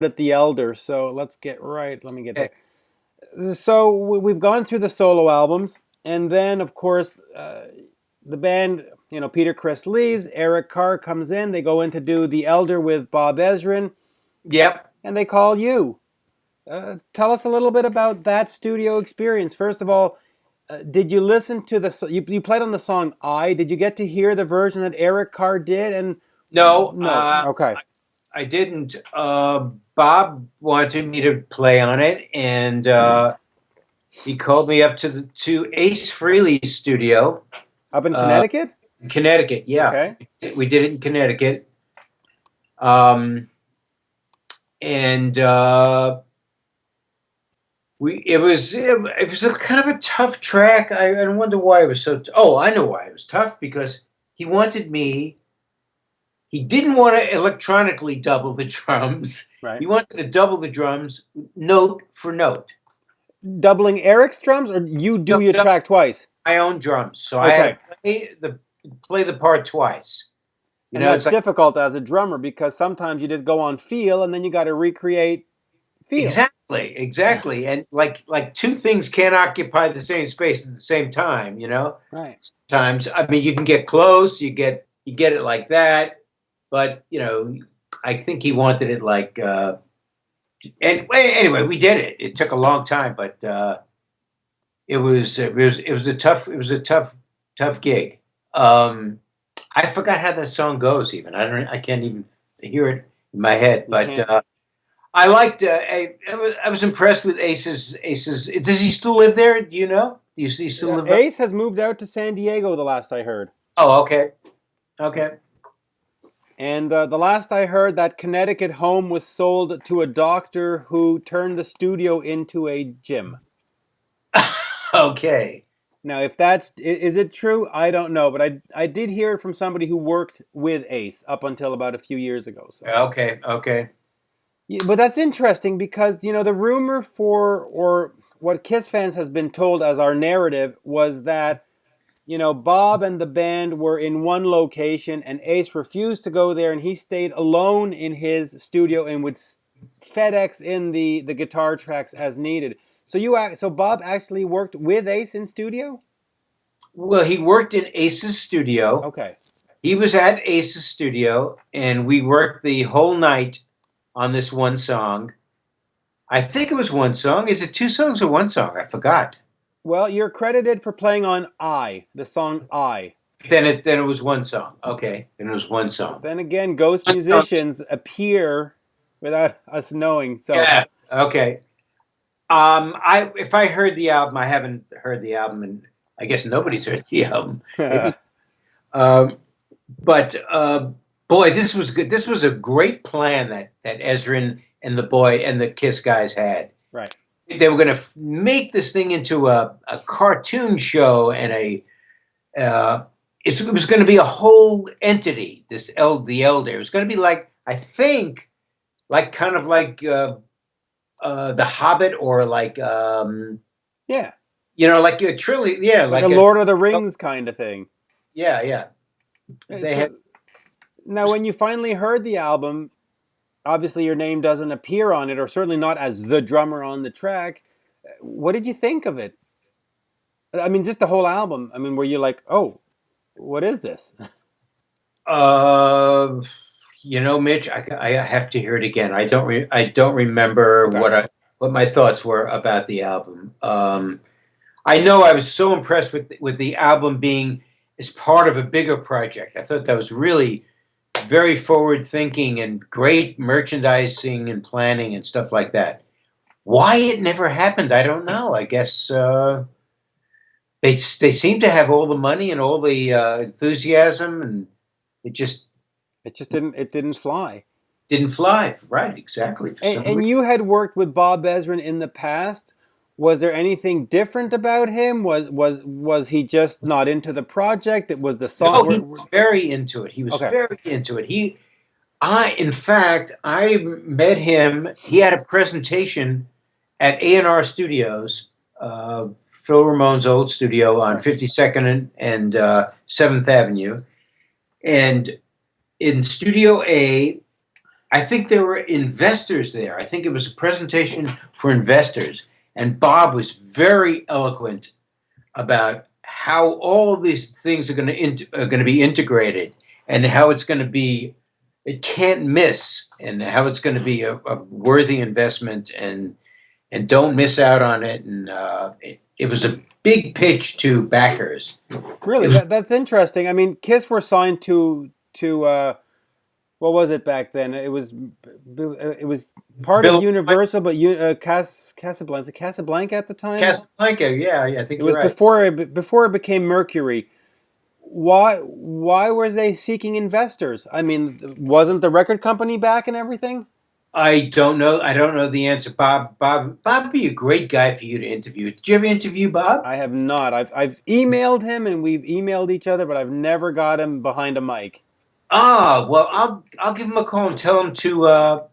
at the Elder, so let's get right. Let me get Okay. there. So we've gone through the solo albums, and then of course the band, Peter Criss leaves. Eric Carr comes in. They go in to do the Elder with Bob Ezrin, Yep. and they call you. Tell us a little bit about that studio experience. First of all, did you listen to you played on the song "I"? Did you get to hear the version that Eric Carr did? And No, no, okay, I didn't. Bob wanted me to play on it, and he called me up to Ace Frehley's studio, up in uh, Connecticut. in Connecticut. Yeah, Okay. we did it in Connecticut, um, and it was a kind of a tough track. I wonder why it was so. Oh, I know why it was tough, because he wanted me. He didn't want to electronically double the drums. Right. He wanted to double the drums note for note. Doubling Eric's drums, or you do No, your no, track twice? my own drums. So I had Okay. to play the part twice. And It's that's like difficult as a drummer because sometimes you just go on feel and then you got to recreate feel. exactly, and like two things can't occupy the same space at the same time. Right. Sometimes, I mean, you can get close, you get it like that, but I think he wanted it like. And anyway, we did it. It took a long time, but it was a tough gig. Um, I forgot how that song goes. Even I can't even hear it in my head. You But can't. I liked. I was impressed with Ace's. Does he still live there? Do you know? Do you see he still live? Ace has moved out to San Diego, the last I heard. Oh, okay, okay. And the last I heard, that Connecticut home was sold to a doctor who turned the studio into a gym. Okay. Now, if is it true? I don't know, but I did hear it from somebody who worked with Ace up until about a few years ago. So, Okay. Okay. yeah, but that's interesting because the rumor or what Kiss fans has been told as our narrative was that Bob and the band were in one location and Ace refused to go there and he stayed alone in his studio and would FedEx in the guitar tracks as needed. So Bob actually worked with Ace in studio? Well, he worked in Ace's studio. Okay. He was at Ace's studio, and we worked the whole night on this one song. I think it was one song. Is it two songs or one song? I forgot. Well, you're credited for playing on the song I. Then it was one song. Okay, then it was one But song. then again, ghost One song. musicians appear without us knowing. So, Yeah. Okay. I if I heard the album, I haven't heard the album, and I guess nobody's heard the album. Maybe. Um, but boy, this was good. This was a great plan that Ezrin and the boy and the Kiss guys had. right. They were going to make this thing into a cartoon show, and it was going to be a whole entity. The Elder. It was going to be like, I think, like kind of like the Hobbit, or like Yeah. like a trilogy. Yeah, Like a like a Lord of the Rings kind of thing. yeah, yeah. They had. So now, when you finally heard the album, obviously your name doesn't appear on it, or certainly not as the drummer on the track. What did you think of it? I mean, just the whole album. I mean, were you like, oh, what is this? Uh, Mitch, I have to hear it again. I don't remember Okay. what my thoughts were about the album. I know I was so impressed with the album being as part of a bigger project. I thought that was really very forward thinking and great merchandising and planning and stuff like that. Why it never happened, I don't know. I guess they seem to have all the money and all the enthusiasm, and it just It didn't fly. didn't fly. Right, exactly. For And, some and reason. you had worked with Bob Ezrin in the past. Was there anything different about him? Was he just not into the project? It was the song. No, he was very into it. He was Okay. very into it. In fact, I met him. He had a presentation at A&R Studios, Phil Ramone's old studio on Right. 52nd and 7th Avenue. And in Studio A, I think there were investors there. I think it was a presentation for investors, and Bob was very eloquent about how all of these things are going to be integrated, and how it's going to be, it can't miss, and how it's going to be a worthy investment, and don't miss out on it. And it was a big pitch to backers. It Really, was that's interesting. I mean, Kiss were signed to what was it back then? It was part of Bill Universal, but Casablanca at the time. Casablanca. Yeah, yeah, I think It you're was right. before it became Mercury. Why was they seeking investors? I mean, wasn't the record company back and everything? I don't know. I don't know the answer. Bob would be a great guy for you to interview. Did you ever interview Bob? I have not. I've emailed him and we've emailed each other, but I've never got him behind a mic Ah, well, I'll give him a call and tell him to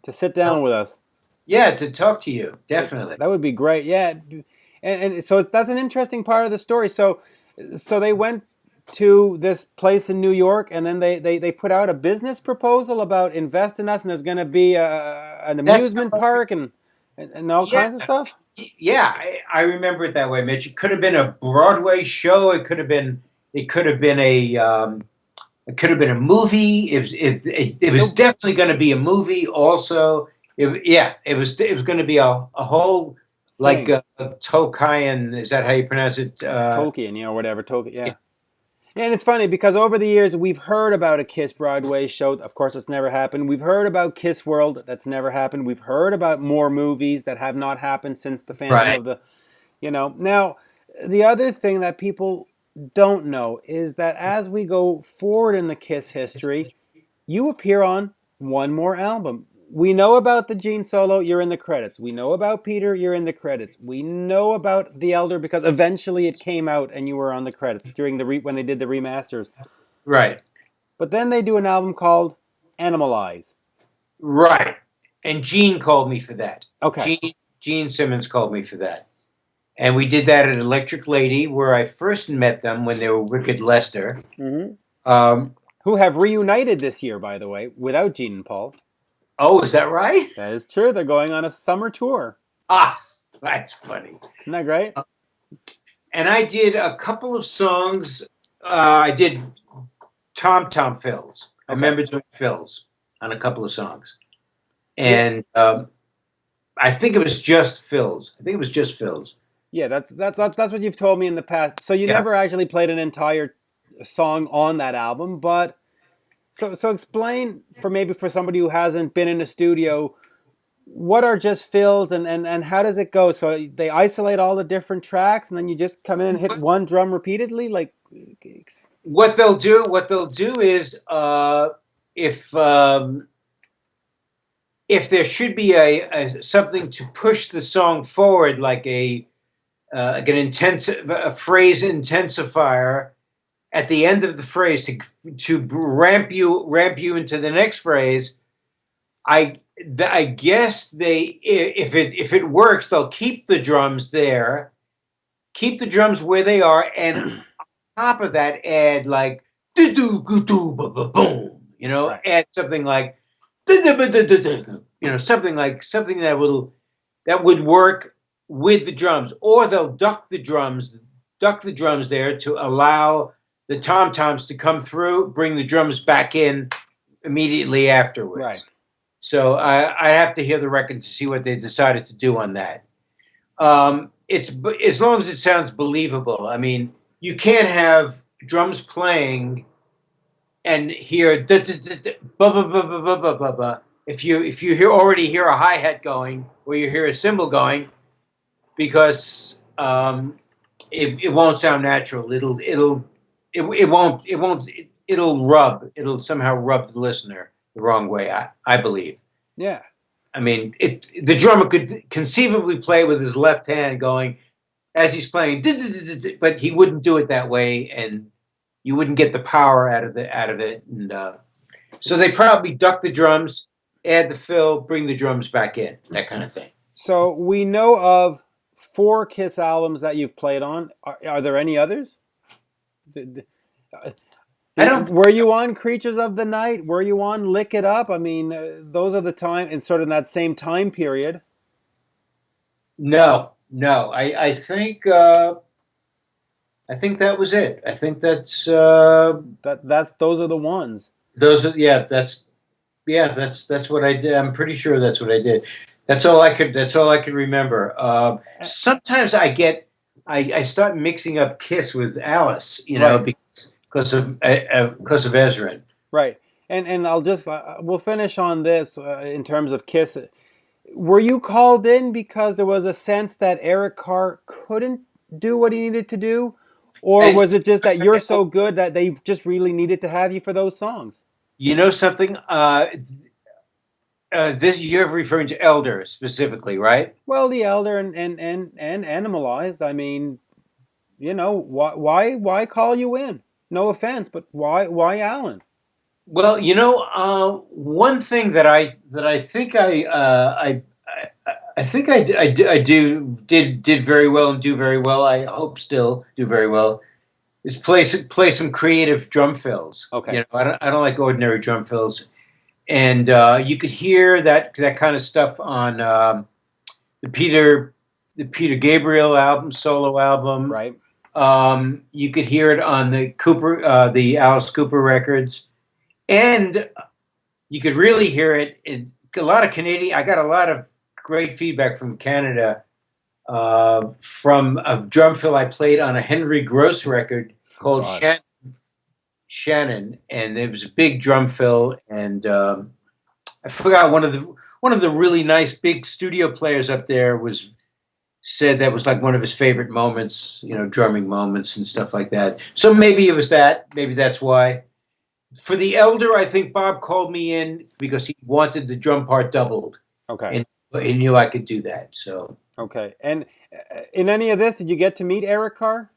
to sit tell down with us. yeah, to talk to you. Definitely. That would be great. Yeah, and so that's an interesting part of the story. So they went to this place in New York, and then they put out a business proposal about invest in us, and there's going to be an That's amusement park and all yeah, kinds of stuff. yeah. I remember it that way, Mitch. It could have been a Broadway show. It could have been a it could have been a movie. It was So definitely going to be a movie. Also, yeah, it was going to be a whole like thing, Tolkien. Is that how you pronounce it? Tolkien, whatever Tolkien, yeah. And it's funny because over the years we've heard about a Kiss Broadway show. Of course, it's never happened. We've heard about Kiss World. That's never happened. We've heard about more movies that have not happened since the Phantom Right. of the, Now, the other thing that people don't know is that as we go forward in the Kiss history, you appear on one more album. We know about the Gene solo, you're in the credits. We know about Peter, you're in the credits. We know about the Elder because eventually it came out and you were on the credits during when they did the remasters. Right. But then they do an album called Animalize. Right. And Gene called me for that. Okay. Gene Simmons called me for that. And we did that at Electric Lady, where I first met them when they were Wicked Lester. Mm-hmm. Um, Who have reunited this year, by the way, without Gene and Paul. oh, is that right? That is true. They're going on a summer tour. Ah, that's funny. Isn't that great? And I did a couple of songs. I did Tom Tom fills. I Okay. remember doing fills on a couple of songs. Yeah. And I think it was just fills. I think it was just fills. Yeah, that's what you've told me in the past. So you Yeah. never actually played an entire song on that album, but so explain for somebody who hasn't been in a studio, what are just fills and how does it go? So they isolate all the different tracks and then you just come in and hit one drum repeatedly, like What they'll do is if if there should be a something to push the song forward, like a phrase intensifier at the end of the phrase to ramp you into the next phrase. I guess they, if it works, they'll keep the drums there, keep the drums where they are, and on top of that add like do do do boom, right. add something like something that would work with the drums, or they'll duck the drums there to allow the tom toms to come through, bring the drums back in immediately afterwards. Right. So I have to hear the record to see what they decided to do on that. It's as long as it sounds believable. I mean, you can't have drums playing and hear if you already hear a hi hat going or you hear a cymbal going, because it won't sound natural. It'll somehow rub the listener the wrong way. I believe. Yeah. I mean, the drummer could conceivably play with his left hand going as he's playing, but he wouldn't do it that way, and you wouldn't get the power out of it. And so they probably duck the drums, add the fill, bring the drums back in, that kind of thing. So we know of 4 Kiss albums that you've played on. Are there any others? I don't. Were you on Creatures of the Night? Were you on Lick It Up? I mean, those are the time, and sort of in that same time period. No, no. I think that was it. I think that's That's those are the ones. those. Are, that's what I did. I'm pretty sure that's what I did. That's all I could remember. Sometimes I start mixing up Kiss with Alice, Right, because of Ezrin. right. And I'll just we'll finish on this in terms of Kiss. Were you called in because there was a sense that Eric Carr couldn't do what he needed to do, or And was it just that you're so good that they just really needed to have you for those songs? you know something? This you're referring to Elder specifically, right? Well, the Elder and Animalized. I mean, why call you in? No offense, but why Allan? Well, one thing that I think I think I did very well and do very well. I hope still do very well. Is play some creative drum fills. Okay. I don't like ordinary drum fills, and you could hear that kind of stuff on the Peter Gabriel album, solo album. Right. You could hear it on the Alice Cooper records, and you could really hear it in a lot of Canadian. I got a lot of great feedback from Canada from a drum fill I played on a Henry Gross record called God. Shannon, and it was a big drum fill. And I forgot one of the really nice big studio players up there said that was like one of his favorite moments, drumming moments and stuff like that. So maybe it was that. Maybe that's why. For the Elder, I think Bob called me in because he wanted the drum part doubled, Okay. and he knew I could do that. So Okay. And in any of this, did you get to meet Eric Carr?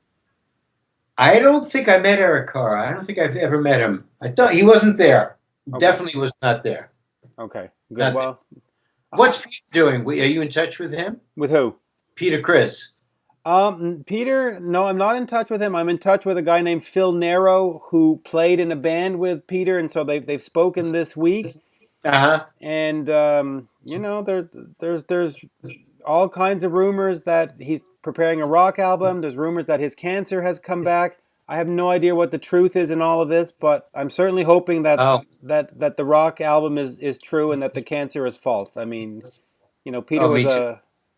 I don't think I met Eric Carr. I don't think I've ever met him. I thought he wasn't there. He Okay. definitely was not there. Okay. Good. Not Well, what's Pete doing? Are you in touch with him? with who? Peter Criss. Peter, no, I'm not in touch with him. I'm in touch with a guy named Phil Nero who played in a band with Peter, and so they've spoken this week. Uh-huh. And there's all kinds of rumors that he's preparing a rock album. There's rumors that his cancer has come back. I have no idea what the truth is in all of this, but I'm certainly hoping that Oh, that the rock album is true and that the cancer is false. I mean, Peter me too.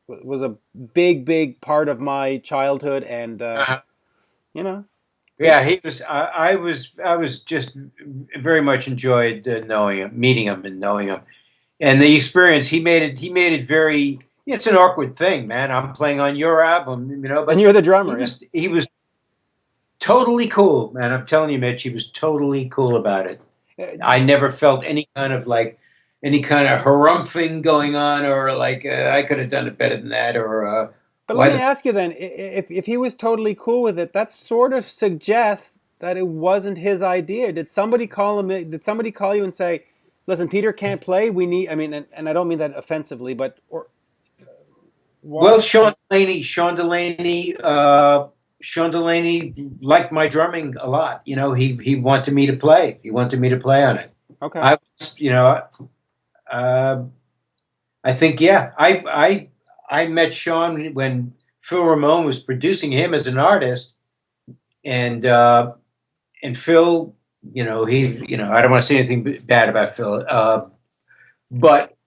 was a big part of my childhood, and Uh-huh. you know, Yeah, he was. I was just very much enjoyed knowing him, meeting him, and knowing him, and the experience. He made it. He made it very. It's an awkward thing, man. I'm playing on your album, and but you're the he drummer, yeah. was he was totally cool, man. I'm telling you, Mitch, he was totally cool about it. I never felt any kind of harumphing going on, or like I could have done it better than that, or But why let me the ask you then, if he was totally cool with it, that sort of suggests that it wasn't his idea. Did somebody call him? Did somebody call you and say, "Listen, Peter can't play. We need." I mean, and I don't mean that offensively, but or why? well, Sean Delaney liked my drumming a lot. He wanted me to play. He wanted me to play on it. Okay, I was, uh, I think, yeah, I met Sean when Phil Ramone was producing him as an artist, and Phil, I don't want to say anything bad about Phil, but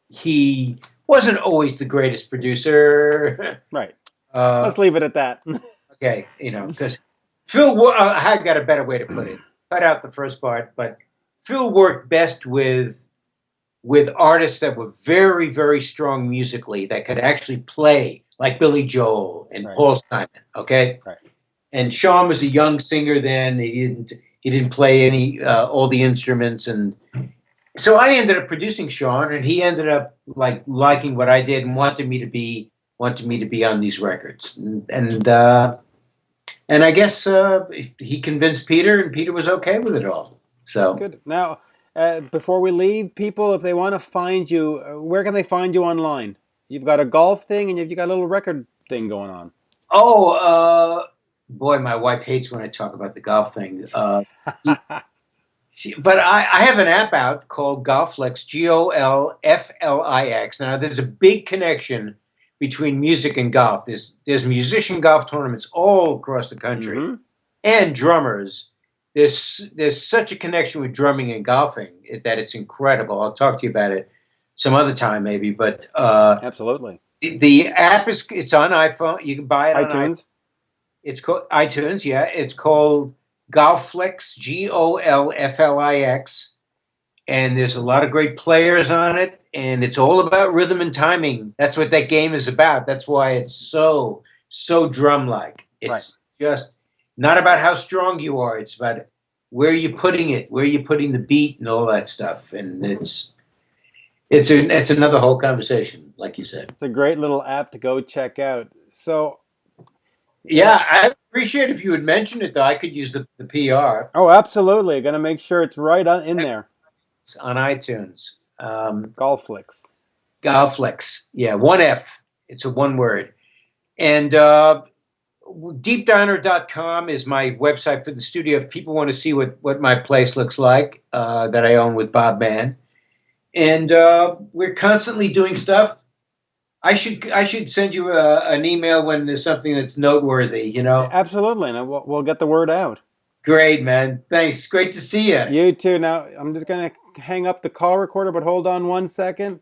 he wasn't always the greatest producer. right. uh, Let's leave it at that. okay, because Phil, I had got a better way to put it. Cut out the first part, but Phil worked best with artists that were very, very strong musically, that could actually play, like Billy Joel and Right. Paul Simon. Okay, Right. and Sean was a young singer then. He didn't play any all the instruments, and so I ended up producing Sean, and he ended up liking what I did and wanted me to be on these records, and I guess he convinced Peter, and Peter was okay with it all. So Good. Now, before we leave, people, if they want to find you, where can they find you online? You've got a golf thing, and you've got a little record thing going on. oh, boy, my wife hates when I talk about the golf thing. But I have an app out called Golflix, Golflix. Now, there's a big connection between music and golf. There's musician golf tournaments all across the country, Hmm. and drummers. There's such a connection with drumming and golfing that it's incredible. I'll talk to you about it some other time, maybe. But Absolutely. the app it's on iPhone. You can buy it on iPhone. iTunes. It's called iTunes. Yeah, it's called Golflix, Golflix, and there's a lot of great players on it, and it's all about rhythm and timing. That's what that game is about. That's why it's so drum-like. It's Right. just not about how strong you are. It's about where you're putting it, where you're putting the beat, and all that stuff. And it's another whole conversation, like you said. It's a great little app to go check out. So, Yeah, I appreciate if you would mention it, though. I could use the PR. oh, absolutely. Going to make sure it's right in there. It's on iTunes. Golflix. Golflix. Yeah, one F. It's a one word. And deepdiner.com is my website for the studio. If people want to see what my place looks like that I own with Bob Mann. And we're constantly doing stuff. I should send you an email when there's something that's noteworthy, you know? Absolutely. And we'll get the word out. Great, man. Thanks. Great to see you. You too. Now, I'm just going to hang up the call recorder, but hold on 1 second.